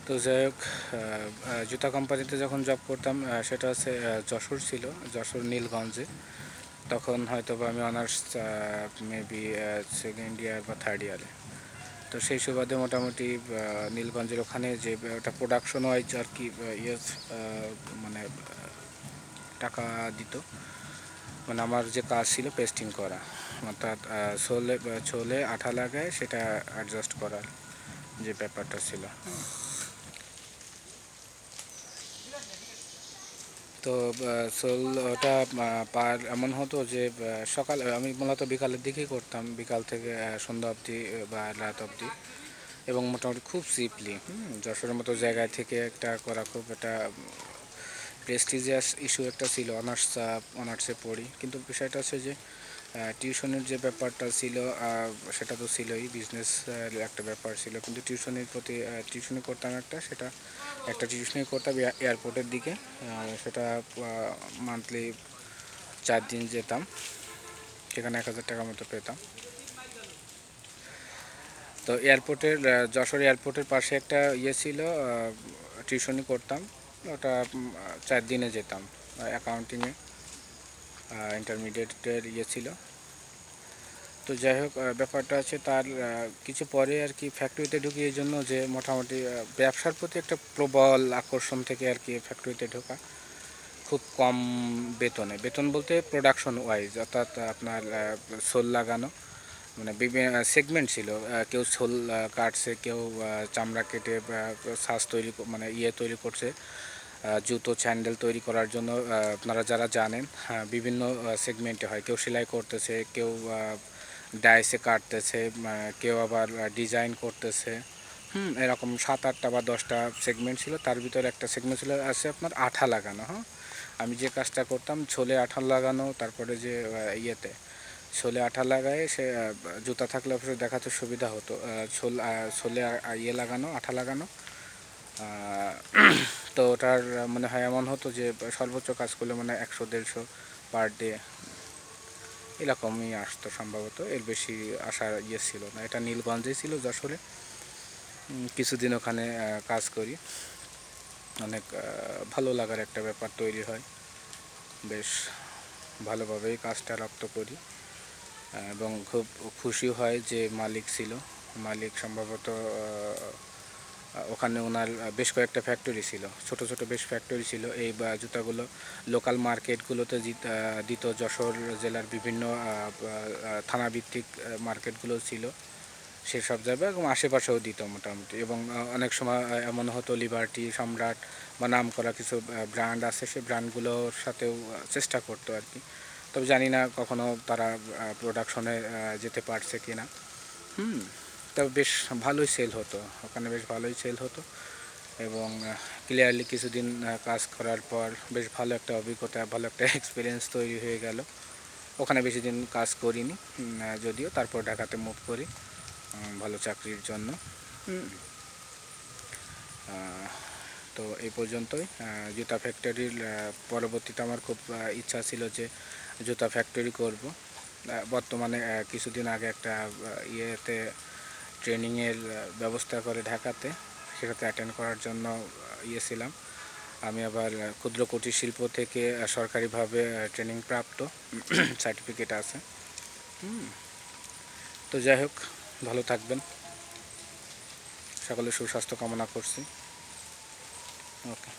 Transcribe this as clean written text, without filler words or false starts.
তো যাই হোক, জুতা কোম্পানিতে যখন জব করতাম সেটা হচ্ছে যশোর ছিল, যশোর নীলগঞ্জে। তখন হয়তো বা আমি অনার্স মেবি সেকেন্ড ইয়ার বা থার্ড ইয়ারে। তো সেই সুবাদে মোটামুটি নীলগঞ্জের ওখানে যে ওটা প্রোডাকশন ওয়াইজ আর কি মানে টাকা দিত। মানে আমার যে কাজ ছিল পেস্টিং করা, অর্থাৎ ছোলে আঠা লাগায় সেটা অ্যাডজাস্ট করার যে ব্যাপারটা ছিল। তো সোল ওটা পার এমন হতো যে সকাল আমি মূলত বিকালের দিকেই করতাম, বিকাল থেকে সন্ধ্যা অবধি বা রাত অবধি, এবং মোটামুটি খুব সিম্পলি যশোরের মতো জায়গায় থেকে একটা করা খুব একটা প্রেস্টিজিয়াস ইস্যু একটা ছিল। অনার্সে পড়ি, কিন্তু বিষয়টা হচ্ছে যে টিউশনের যে ব্যাপারটা ছিল সেটা তো ছিলই, বিজনেস একটা ব্যাপার ছিল, কিন্তু টিউশনের প্রতি টিউশনি করতাম একটা টিউশনি করতাম এয়ারপোর্টের দিকে। সেটা মান্থলি 4 দিন যেতাম, সেখানে 1000 টাকা মতো পেতাম। তো যশোর এয়ারপোর্টের পাশে একটা ইয়ে ছিল, টিউশনি করতাম। ওটা 4 দিনে যেতাম, অ্যাকাউন্টিংয়ে ইন্টারমিডিয়েটের ইয়ে ছিল। তো যাই হোক, ব্যাপারটা আছে তার কিছু পরে আর কি ফ্যাক্টরিতে ঢুকি, এই জন্য যে মোটামুটি ব্যবসার প্রতি একটা প্রবল আকর্ষণ থেকে আর কি ফ্যাক্টরিতে ঢোকা। খুব কম বেতন বলতে প্রোডাকশন ওয়াইজ, অর্থাৎ আপনার সোল লাগানো, মানে বিভিন্ন সেগমেন্ট ছিল। কেউ সোল কাটছে, কেউ চামড়া কেটে সাজ তৈরি মানে তৈরি করছে, জুতো স্যান্ডেল তৈরি করার জন্য। আপনারা যারা জানেন, বিভিন্ন সেগমেন্টে হয়, কেউ সেলাই করতেছে, কেউ ডাইসে কাটতেছে, কেউ আবার ডিজাইন করতেছে। এরকম 7-8টা বা 10টা সেগমেন্ট ছিল। তার ভিতরে একটা সেগমেন্ট ছিল আছে আপনার আঠা লাগানো। আমি যে কাজটা করতাম ছোলে আঠা লাগানো, তারপরে যে ছোলে আঠা লাগায় সে জুতা থাকলে অবশ্যই দেখাতে সুবিধা হতো। ছোলে লাগানো, আঠা লাগানো। তো ওটার মনে হয় এমন হতো যে সর্বোচ্চ কাজ করলে মানে 100-150 পার ডে এরকমই আসতো সম্ভবত, এর বেশি আসার ছিল না। এটা নীলগঞ্জে ছিল, যশোরে। কিছুদিন ওখানে কাজ করি, অনেক ভালো লাগার একটা ব্যাপার তৈরি হয়, বেশ ভালোভাবেই কাজটা রপ্ত করি, এবং খুব খুশি হয় যে মালিক সম্ভবত ওখানে ওনার বেশ কয়েকটা ফ্যাক্টরি ছিল, ছোট ছোট বেশ ফ্যাক্টরি ছিল। এই জুতাগুলো লোকাল মার্কেটগুলোতে দিত, যশোর জেলার বিভিন্ন থানাভিত্তিক মার্কেটগুলো ছিল সেসব জায়গায়, এবং আশেপাশেও দিত মোটামুটি। এবং অনেক সময় এমন হতো লিবার্টি, সম্রাট বা নাম করা কিছু ব্র্যান্ড আছে, সেই ব্র্যান্ডগুলোর সাথেও চেষ্টা করতো আর কি। তবে জানি না কখনো তারা প্রোডাকশনে যেতে পারছে কি না। তবে বেশ ভালোই সেল হতো ওখানে, বেশ ভালোই সেল হতো। এবং ক্লিয়ারলি কিছুদিন কাজ করার পর বেশ ভালো একটা অভিজ্ঞতা, ভালো একটা এক্সপিরিয়েন্স তৈরি হয়ে গেল। ওখানে বেশি দিন কাজ করিনি যদিও, তারপর ঢাকাতে মুভ করি ভালো চাকরির জন্য। তো এই পর্যন্তই। জুতা ফ্যাক্টরির পরবর্তীতে আমার খুব ইচ্ছা ছিল যে জুতা ফ্যাক্টরি করব। বর্তমানে কিছুদিন আগে একটা ট্রেনিংয়ের ব্যবস্থা করে ঢাকাতে, সেটাতে অ্যাটেন্ড করার জন্য ছিলাম। আমি আবার ক্ষুদ্র কুটির শিল্প থেকে সরকারিভাবে ট্রেনিং প্রাপ্ত, সার্টিফিকেট আছে। তো যাই হোক, ভালো থাকবেন, সকলের সুস্বাস্থ্য কামনা করছি। ওকে।